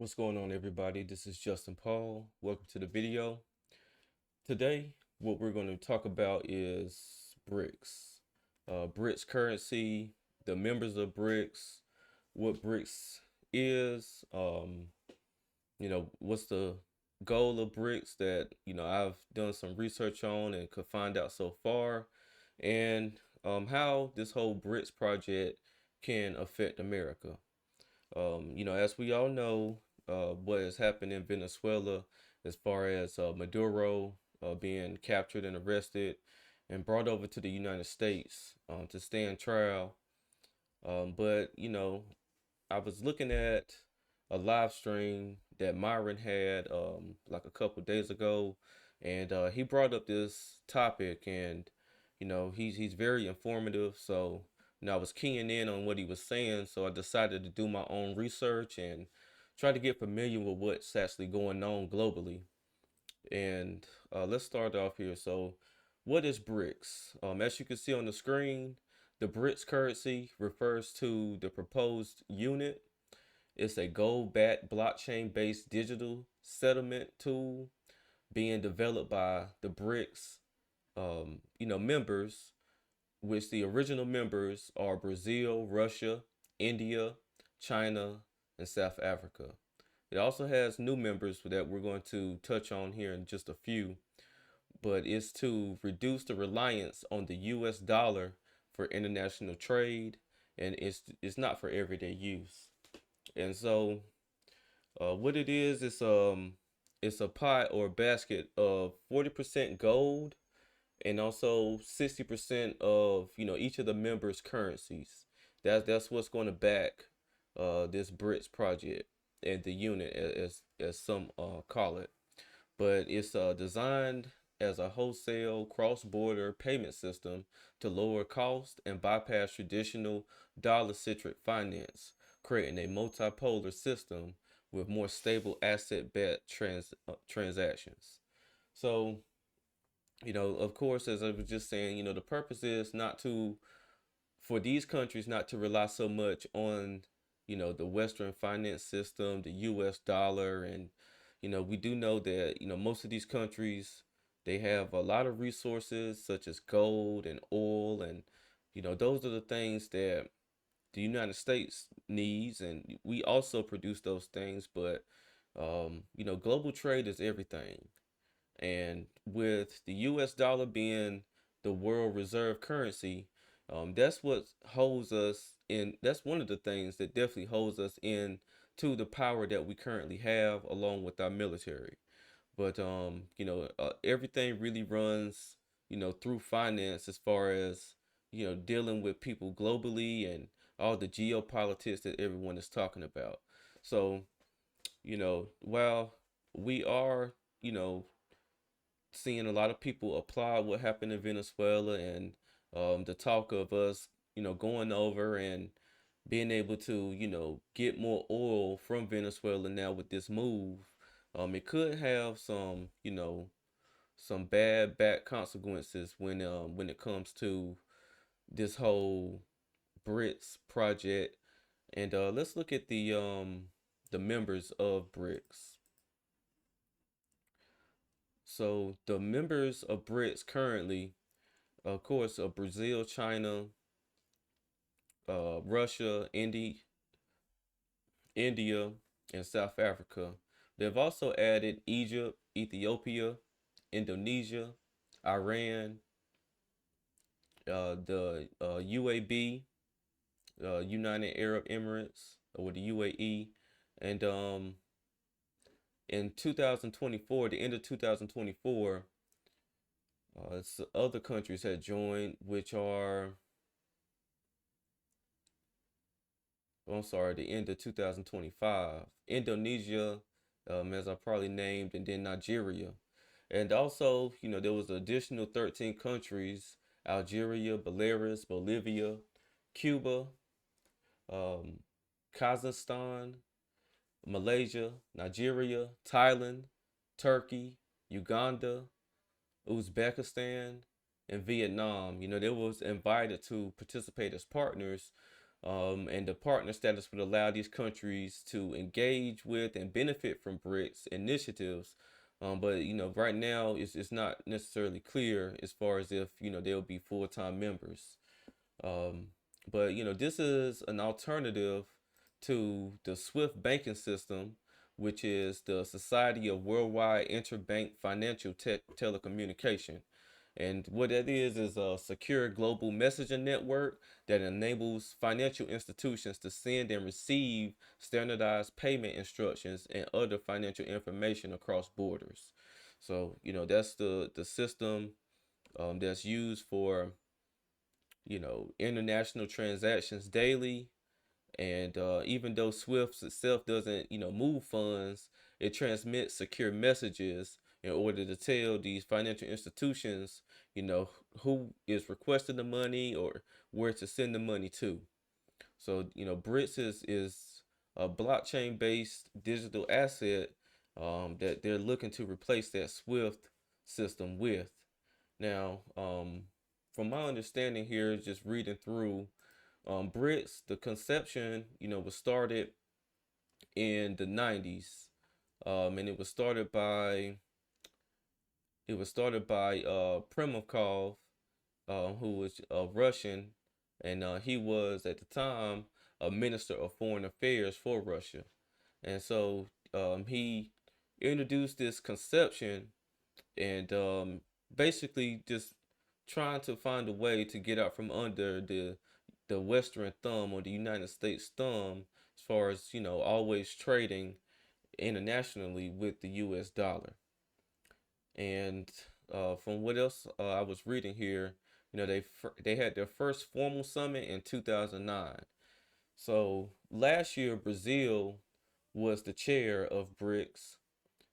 What's going on, everybody? This is Justin Paul. Welcome to the video. Today, what we're going to talk about is BRICS. BRICS currency, the members of BRICS, what BRICS is, what's the goal of BRICS that, I've done some research on and could find out so far, and how this whole BRICS project can affect America. As we all know, what has happened in Venezuela as far as Maduro being captured and arrested and brought over to the United States to stand trial. But I was looking at a live stream that Myron had like a couple days ago, and he brought up this topic, and he's very informative. So I was keying in on what he was saying, so I decided to do my own research and try to get familiar with what's actually going on globally. And let's start off here. So, what is BRICS? As you can see on the screen, the BRICS currency refers to the proposed unit. It's a gold-backed blockchain-based digital settlement tool being developed by the BRICS, members, which the original members are Brazil, Russia, India, China, and South Africa. It also has new members that we're going to touch on here in just a few, but it's to reduce the reliance on the US dollar for international trade, and it's not for everyday use. And so what it is, it's a pot or basket of 40% gold and also 60% of each of the members' currencies. That's what's going to back this BRICS project and the unit as some call it. But it's designed as a wholesale cross-border payment system to lower cost and bypass traditional dollar-centric finance, creating a multipolar system with more stable asset-backed transactions. So of course, as I was just saying, the purpose is not to, for these countries not to rely so much on, the Western finance system, the US dollar. And, we do know that, most of these countries, they have a lot of resources such as gold and oil. And, those are the things that the United States needs. And we also produce those things. But, global trade is everything. And with the US dollar being the world reserve currency, that's what holds us in. That's one of the things that definitely holds us in to the power that we currently have, along with our military. But everything really runs, through finance as far as dealing with people globally and all the geopolitics that everyone is talking about. So while we are, seeing a lot of people applaud what happened in Venezuela, and the talk of us, going over and being able to, get more oil from Venezuela now with this move. It could have some, some bad back consequences when it comes to this whole BRICS project. And let's look at the members of BRICS. So the members of BRICS currently, of course, Brazil, China, Russia, India, and South Africa. They've also added Egypt, Ethiopia, Indonesia, Iran, the UAB, United Arab Emirates, or the UAE, and in 2024, the end of 2024, other countries had joined, which are, I'm sorry, the end of 2025. Indonesia, as I probably named, and then Nigeria. And also, there was additional 13 countries: Algeria, Belarus, Bolivia, Cuba, um, Kazakhstan, Malaysia, Nigeria, Thailand, Turkey, Uganda, Uzbekistan, and Vietnam. They was invited to participate as partners, And the partner status would allow these countries to engage with and benefit from BRICS initiatives. But right now it's not necessarily clear as far as if they'll be full-time members. Um, but this is an alternative to the SWIFT banking system, which is the Society of Worldwide Interbank Financial Telecommunication. And what that is a secure global messaging network that enables financial institutions to send and receive standardized payment instructions and other financial information across borders. So, that's the system that's used for, international transactions daily. And even though Swift itself doesn't, move funds, it transmits secure messages in order to tell these financial institutions, who is requesting the money or where to send the money to. So, BRICS is a blockchain based digital asset that they're looking to replace that Swift system with. Now, from my understanding here, just reading through BRICS, the conception, was started in the 90s, and it was started by Primakov, who was Russian, and he was at the time a minister of foreign affairs for Russia, and so he introduced this conception and basically just trying to find a way to get out from under the Western thumb or the United States thumb as far as always trading internationally with the U.S. dollar. And from what else I was reading here, they had their first formal summit in 2009. So last year Brazil was the chair of BRICS,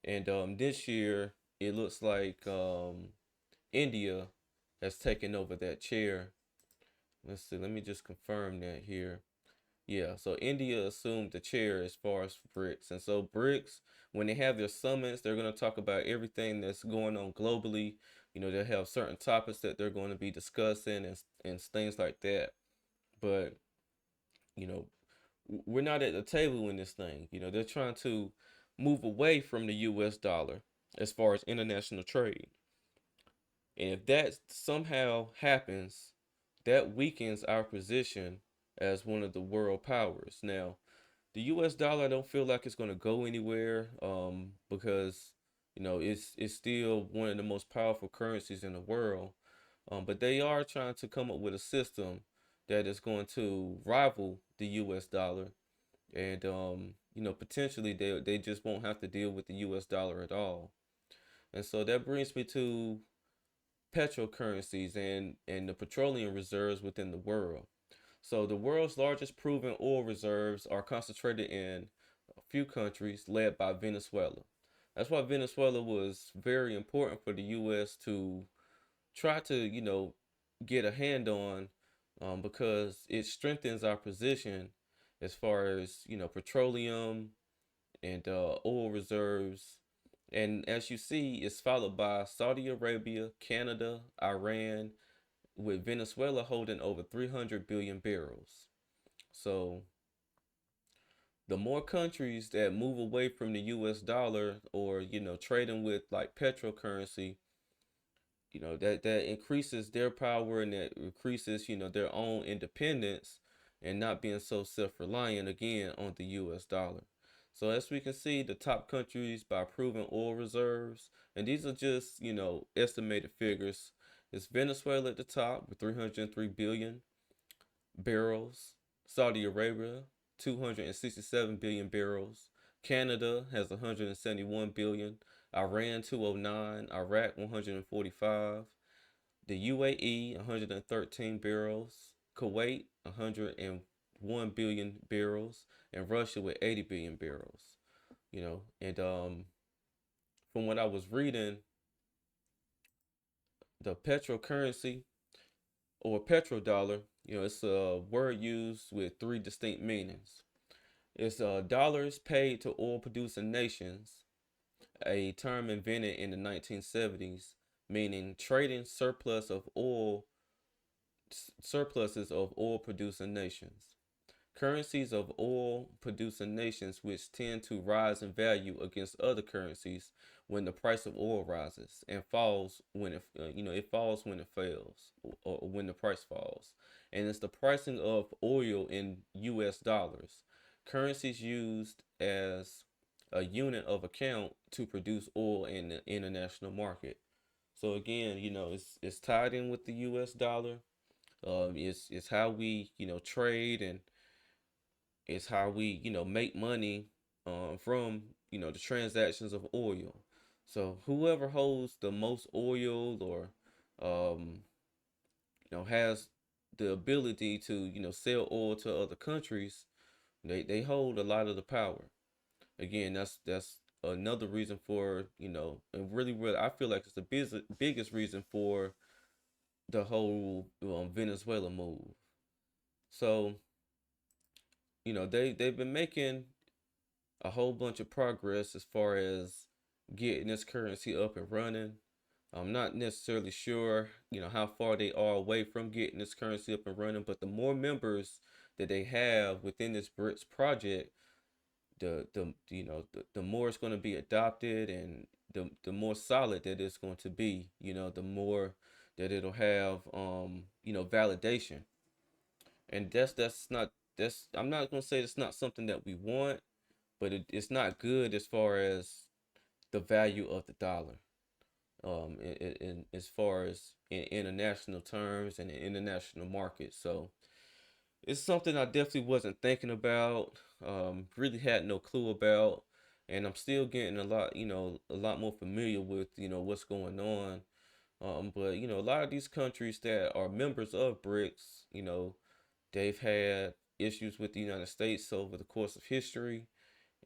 and this year it looks like India has taken over that chair. Let's see. Let me just confirm that here. Yeah, so India assumed the chair as far as BRICS. And so BRICS, when they have their summits, they're going to talk about everything that's going on globally. They'll have certain topics that they're going to be discussing and things like that. But, you know, we're not at the table in this thing. They're trying to move away from the US dollar as far as international trade. And if that somehow happens, that weakens our position as one of the world powers. Now, the U.S. dollar, I don't feel like it's going to go anywhere because it's still one of the most powerful currencies in the world. But they are trying to come up with a system that is going to rival the U.S. dollar, and potentially they just won't have to deal with the U.S. dollar at all. And so that brings me to petrocurrencies and the petroleum reserves within the world. So the world's largest proven oil reserves are concentrated in a few countries led by Venezuela. That's why Venezuela was very important for the U.S. to try to, get a hand on, because it strengthens our position as far as, petroleum and oil reserves. And as you see, it's followed by Saudi Arabia, Canada, Iran, with Venezuela holding over 300 billion barrels. So the more countries that move away from the US dollar or, trading with like petrocurrency, that increases their power and that increases, their own independence and not being so self-reliant again on the US dollar. So as we can see, the top countries by proven oil reserves, and these are just, estimated figures. It's Venezuela at the top with 303 billion barrels. Saudi Arabia, 267 billion barrels. Canada has 171 billion. Iran, 209. Iraq, 145. The UAE, 113 barrels. Kuwait, 101 billion barrels. And Russia with 80 billion barrels. And from what I was reading, the petrocurrency or petrodollar, it's a word used with three distinct meanings. It's dollars paid to oil producing nations, a term invented in the 1970s, meaning trading surpluses of oil producing nations. Currencies of oil producing nations which tend to rise in value against other currencies when the price of oil rises and falls when it falls when it fails, or when the price falls. And it's the pricing of oil in US dollars. Currencies used as a unit of account to produce oil in the international market. So again, it's tied in with the US dollar. It's how we trade, and it's how we make money from the transactions of oil. So whoever holds the most oil, or um, has the ability to sell oil to other countries, they hold a lot of the power. Again, that's another reason for and really I feel like it's the biggest reason for the whole Venezuela move. So they've been making a whole bunch of progress as far as getting this currency up and running. I'm not necessarily sure, how far they are away from getting this currency up and running, but the more members that they have within this BRICS project, the more it's going to be adopted, and the more solid that it's going to be. The more that it'll have validation. And that's not that's I'm not going to say it's not something that we want, but it's not good as far as the value of the dollar, as far as in international terms and in international markets. So it's something I definitely wasn't thinking about, really had no clue about, and I'm still getting a lot more familiar with what's going on. But a lot of these countries that are members of BRICS, they've had issues with the United States over the course of history,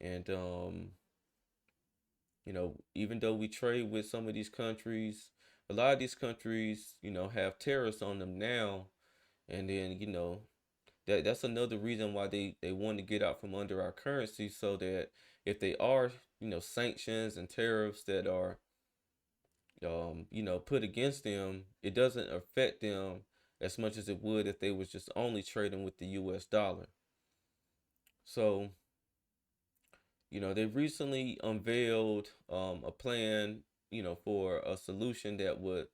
and even though we trade with some of these countries, a lot of these countries, have tariffs on them now. And then, that's another reason why they want to get out from under our currency, so that if they are, sanctions and tariffs that are, put against them, it doesn't affect them as much as it would if they was just only trading with the US dollar. So, they recently unveiled a plan, for a solution that would,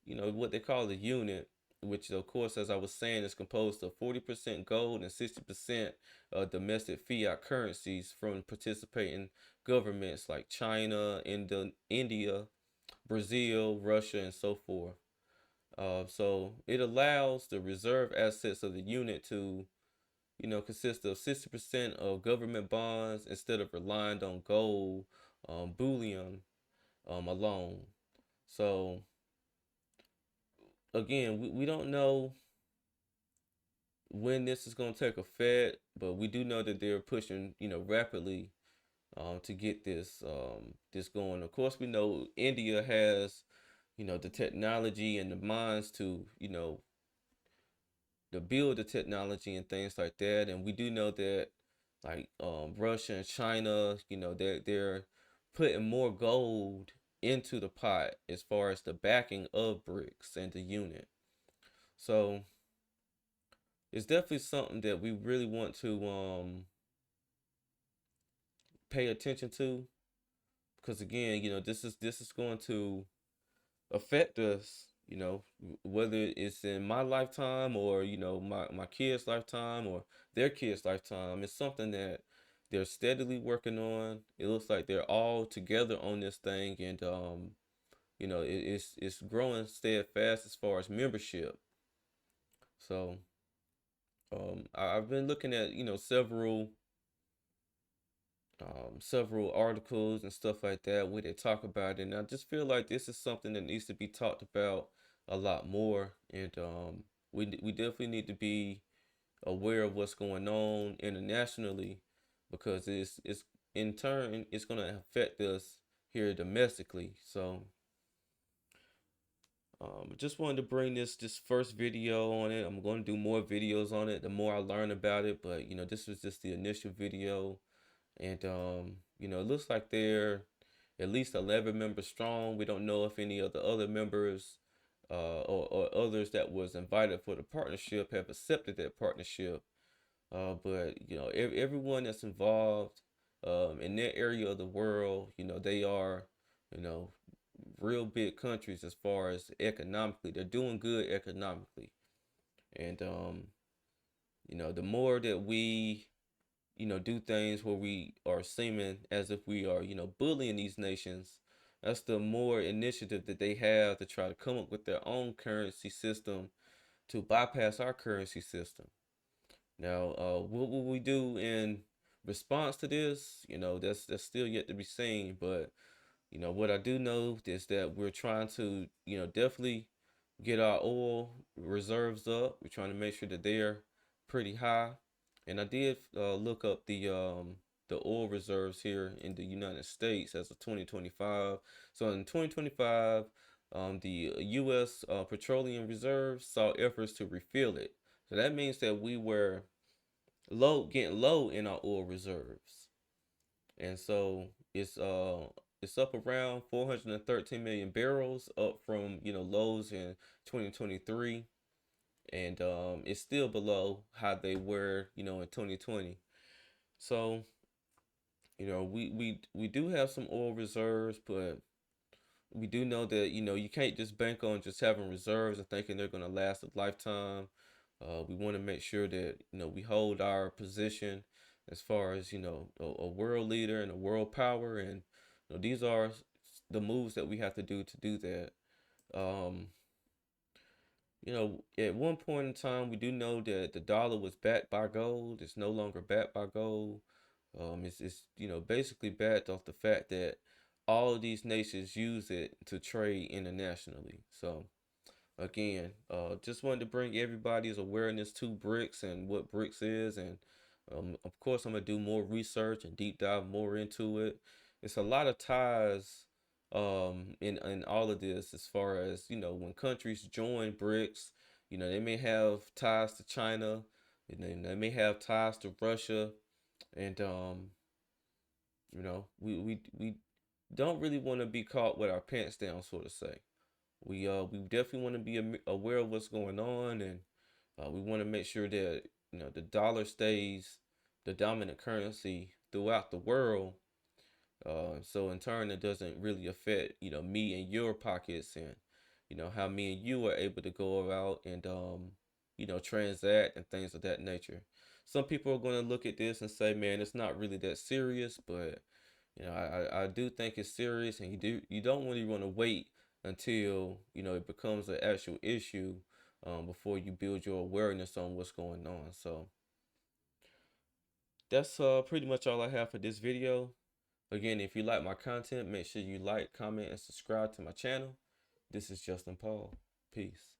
what they call the unit, which of course, as I was saying, is composed of 40% gold and 60% domestic fiat currencies from participating governments like China, India, Brazil, Russia, and so forth. So it allows the reserve assets of the unit to consists of 60% of government bonds instead of relying on gold, bullion, alone. So again, we don't know when this is going to take effect, but we do know that they're pushing, rapidly, to get this going. Of course, we know India has, the technology and the minds to, to build the technology and things like that. And we do know that, like, Russia and China, they're putting more gold into the pot as far as the backing of BRICS and the unit. So it's definitely something that we really want to pay attention to, because again, this is going to affect us, whether it's in my lifetime, or my kids' lifetime, or their kids' lifetime. It's something that they're steadily working on. It looks like they're all together on this thing, and it's growing steadfast as far as membership. So I've been looking at several articles and stuff like that where they talk about it, and I just feel like this is something that needs to be talked about a lot more. And we definitely need to be aware of what's going on internationally, because it's in turn it's going to affect us here domestically. So just wanted to bring this first video on it. I'm going to do more videos on it the more I learn about it, but this was just the initial video. And it looks like they're at least 11 members strong. We don't know if any of the other members, or others that was invited for the partnership, have accepted that partnership. But everyone that's involved in that area of the world, they are, you know, real big countries as far as economically. They're doing good economically, and the more that we do things where we are seeming as if we are, bullying these nations, that's the more initiative that they have to try to come up with their own currency system to bypass our currency system. Now, what will we do in response to this? That's still yet to be seen. But what I do know is that we're trying to, definitely get our oil reserves up. We're trying to make sure that they're pretty high. And I did look up the oil reserves here in the United States as of 2025. So in 2025, the U.S. Petroleum reserves saw efforts to refill it. So that means that we were getting low in our oil reserves, and so it's up around 413 million barrels, up from lows in 2023, and it's still below how they were in 2020. So we do have some oil reserves, but we do know that you can't just bank on just having reserves and thinking they're going to last a lifetime. We want to make sure that we hold our position as far as a world leader and a world power, and these are the moves that we have to do that. Um, at one point in time, we do know that the dollar was backed by gold. It's no longer backed by gold. It's basically backed off the fact that all of these nations use it to trade internationally. So again, just wanted to bring everybody's awareness to BRICS and what BRICS is, and of course I'm gonna do more research and deep dive more into it. It's a lot of ties in all of this, as far as when countries join BRICS, they may have ties to China, they may have ties to Russia, and we don't really want to be caught with our pants down, so to say. We definitely want to be aware of what's going on, and we want to make sure that the dollar stays the dominant currency throughout the world. So in turn, it doesn't really affect me and your pockets, and how me and you are able to go about and transact and things of that nature. Some people are going to look at this and say, "Man, it's not really that serious," but I do think it's serious, and you don't really want to wait until it becomes an actual issue before you build your awareness on what's going on. So that's pretty much all I have for this video. Again, if you like my content, make sure you like, comment, and subscribe to my channel. This is Justin Paul. Peace.